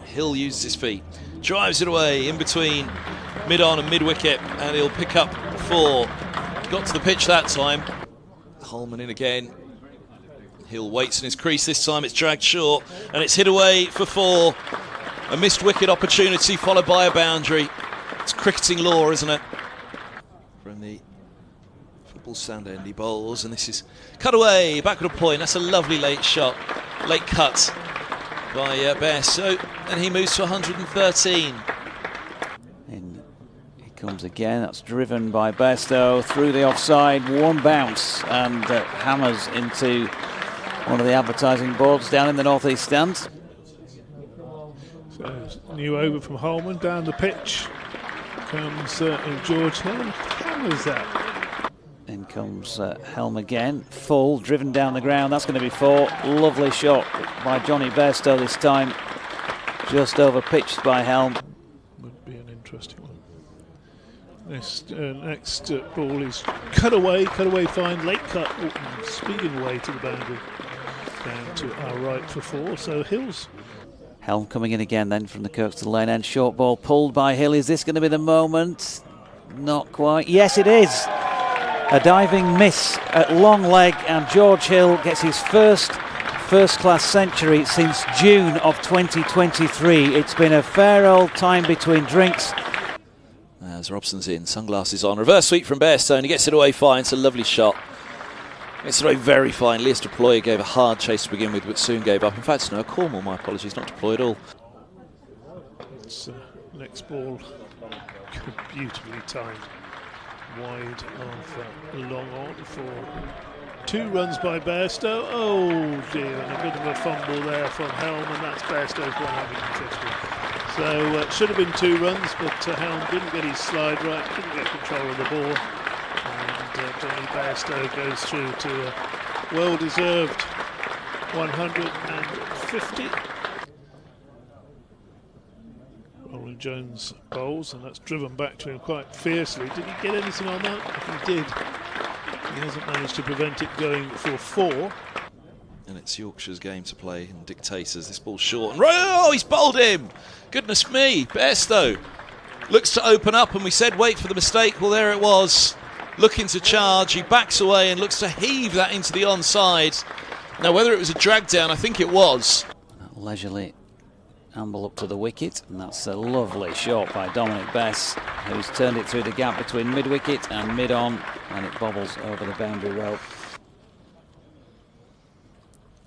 Hill uses his feet, drives it away in between mid-on and mid-wicket, and he'll pick up 4. Got to the pitch that time. Holman in again. Hill waits in his crease this time. It's dragged short, and it's hit away for 4. A missed wicket opportunity followed by a boundary. It's cricketing law, isn't it? From the football stand end, he bowls, and this is cut away, backward a point. That's a lovely late shot, late cut by Bairstow, and he moves to 113. In he comes again. That's driven by Bairstow through the offside, one bounce, and hammers into one of the advertising boards down in the northeast stand. So new over from Holman down the pitch. Comes George Hill and hammers that. In comes Helm again, full, driven down the ground. That's going to be 4. Lovely shot by Johnny Bairstow this time. Just over pitched by Helm. Would be an interesting one. Next ball is cut away fine, late cut, speeding away to the boundary. Down to our right for 4, so Hill's. Helm coming in again then from the Kirkstone lane end. Short ball pulled by Hill. Is this going to be the moment? Not quite. Yes, it is. A diving miss at long leg, and George Hill gets his first-class century since June of 2023. It's been a fair old time between drinks. As Robson's in, sunglasses on. Reverse sweep from Bairstow, and he gets it away fine. It's a lovely shot. It's away very fine. Lias Deployer gave a hard chase to begin with, but soon gave up. In fact, no, Cornwall, my apologies, not Deploy at all. It's, next ball, beautifully timed. Wide of long on for 2 runs by Bairstow. Oh dear, and a bit of a fumble there from Helm, and that's Bairstow's 150. So should have been 2 runs, but Helm didn't get his slide right, didn't get control of the ball. And Johnny Bairstow goes through to a well-deserved 150. Roland Jones bowls, and that's driven back to him quite fiercely. Did he get anything on that? He did. He hasn't managed to prevent it going for 4. And it's Yorkshire's game to play in Dictators. This ball's short. And oh, he's bowled him! Goodness me, Bairstow looks to open up, and we said wait for the mistake. Well, there it was. Looking to charge, he backs away and looks to heave that into the onside. Now, whether it was a drag down, I think it was. Leisurely amble up to the wicket, and that's a lovely shot by Dominic Bess, who's turned it through the gap between mid-wicket and mid-on, and it bobbles over the boundary rope.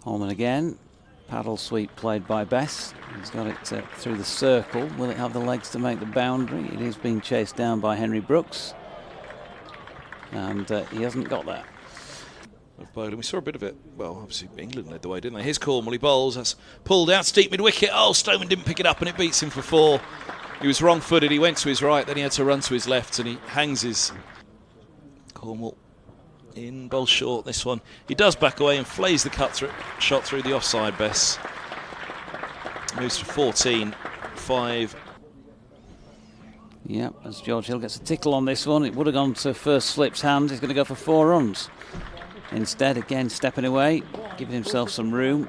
Holman again, paddle sweep played by Bess. He's got it through the circle. Will it have the legs to make the boundary? It is being chased down by Henry Brooks, and he hasn't got that. Of bowling. We saw a bit of it. Well, obviously England led the way, didn't they? Here's Cornwall, he bowls. That's pulled out, steep mid-wicket. Oh, Stoneman didn't pick it up, and it beats him for 4. He was wrong-footed. He went to his right, then he had to run to his left, and he hangs his. Cornwall in, bowl short this one. He does back away and flays the shot through the offside. Bess moves to 14-5. Yep, as George Hill gets a tickle on this one, it would have gone to first slip's hand. He's going to go for 4 runs. Instead, again, stepping away, giving himself some room.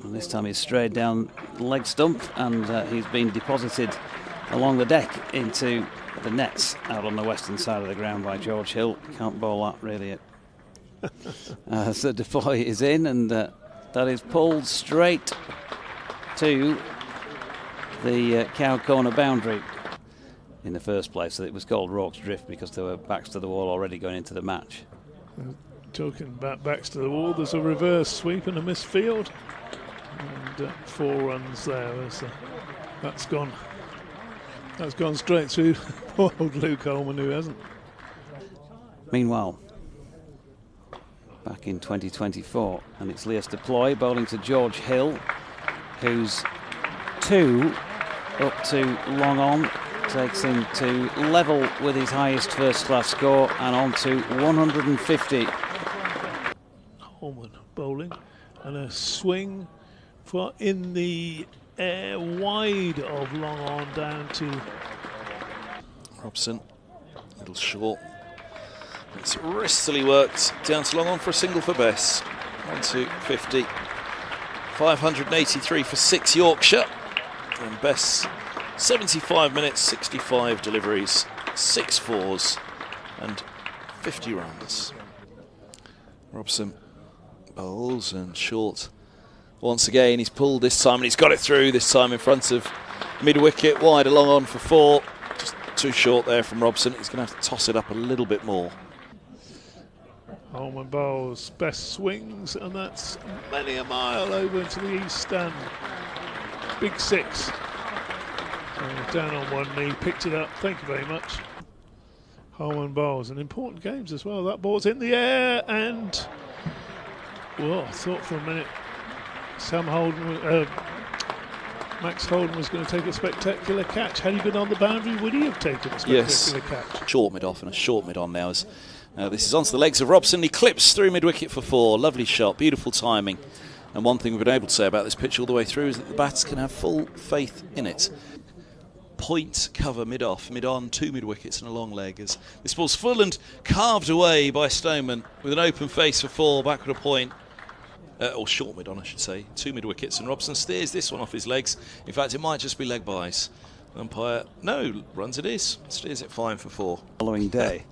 And this time he's strayed down the leg stump, and he's been deposited along the deck into the nets out on the western side of the ground by George Hill. Can't bowl that, really. So Deploy is in, and that is pulled straight to the cow corner boundary. In the first place, so it was called Rorke's Drift because there were backs to the wall already going into the match. Talking about backs to the wall, there's a reverse sweep and a missed field, and 4 runs there. That's gone straight through poor old Luke Holman, who hasn't. Meanwhile, back in 2024, and it's Lias Deploy bowling to George Hill, who's 2 up to long on. Takes him to level with his highest first-class score and on to 150. Holman bowling, and a swing for in the air wide of long on down to Robson, a little short. It's wristily worked down to long on for a single for Bess. On to 50. 583 for 6 Yorkshire. And Bess, 75 minutes, 65 deliveries, 6 fours and 50 runs. Robson bowls and short. Once again, he's pulled this time and he's got it through, this time in front of mid-wicket, wide along on for 4. Just too short there from Robson. He's going to have to toss it up a little bit more. Holman bowls, Best swings, and that's many a mile over to the east stand. Big 6. Down on one knee, picked it up. Thank you very much. Holman bowls, and important games as well. That ball's in the air, and well, I thought for a minute Max Holden was going to take a spectacular catch. Had he been on the boundary, would he have taken a spectacular catch? Short mid off and a short mid on now. As this is onto the legs of Robson. He clips through mid wicket for 4. Lovely shot, beautiful timing. And one thing we've been able to say about this pitch all the way through is that the bats can have full faith in it. Point cover mid off, mid on, 2 mid wickets and a long leg. As this ball's full and carved away by Stoneman with an open face for 4, backward a point. Or short mid on, I should say. 2 mid wickets, and Robson steers this one off his legs. In fact, it might just be leg buys. The umpire, no, runs it is. Steers it fine for 4. Following day.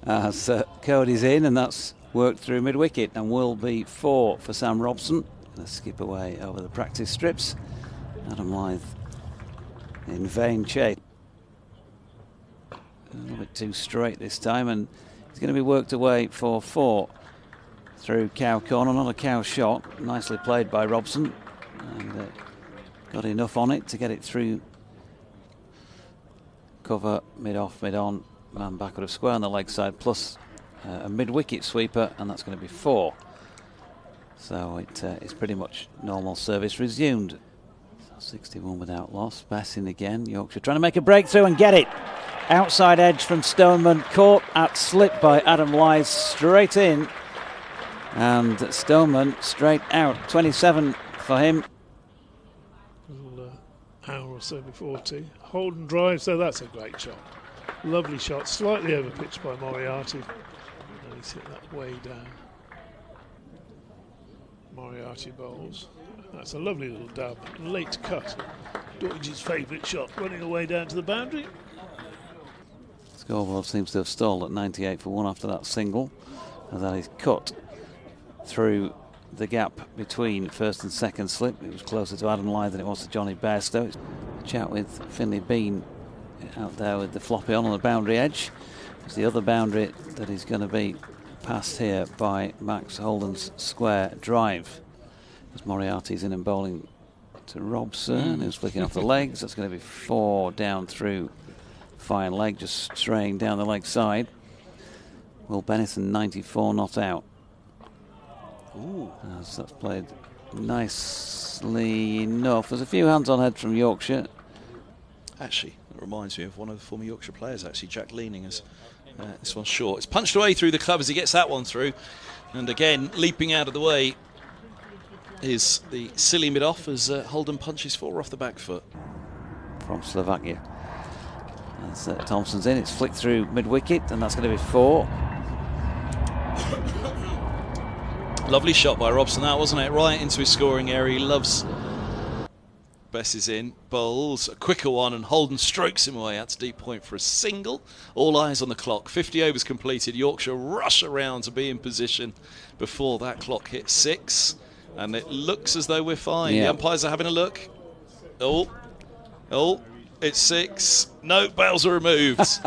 As Cody's in, and that's worked through mid wicket, and will be 4 for Sam Robson. Gonna skip away over the practice strips. Adam Lyth in vain chase. A little bit too straight this time, and he's going to be worked away for 4. Through cow corner, not a cow shot. Nicely played by Robson, and got enough on it to get it through cover, mid off, mid on, man backward of square on the leg side, plus a mid wicket sweeper, and that's going to be 4. So it's pretty much normal service resumed. 61 without loss. Bass in again. Yorkshire trying to make a breakthrough and get it. Outside edge from Stoneman, caught at slip by Adam Lyth, straight in. And Stoneman straight out. 27 for him. A little hour or so before tea. Holden drives, so that's a great shot. Lovely shot, slightly overpitched by Moriarty. And he's hit that way down. Moriarty bowls. That's a lovely little dab. Late cut. Doidge's favourite shot, running away down to the boundary. Scoreboard seems to have stalled at 98 for 1 after that single. And that is cut through the gap between first and second slip. It was closer to Adam Lyth than it was to Johnny Bairstow. Chat with Finlay Bean out there with the floppy on the boundary edge. It's the other boundary that is going to be passed here by Max Holden's square drive. As Moriarty's in and bowling to Robson, who's flicking off the legs. That's going to be 4 down through fine leg, just straying down the leg side. Will Bennison 94 not out. Ooh. As that's played nicely enough. There's a few hands on head from Yorkshire. Actually, it reminds me of one of the former Yorkshire players, actually, Jack Leaning. As this one's short. It's punched away through the club as he gets that one through. And again, leaping out of the way is the silly mid-off as Holden punches 4 off the back foot. From Slovakia. As Thompson's in, it's flicked through mid-wicket, and that's going to be 4. Lovely shot by Robson, that, wasn't it? Right into his scoring area. He loves. Bess is in, bowls a quicker one, and Holden strokes him away. That's deep point for a single. All eyes on the clock. 50 overs completed. Yorkshire rush around to be in position before that clock hits 6. And it looks as though we're fine. Yeah. The umpires are having a look. Oh, it's 6. No, bails are removed.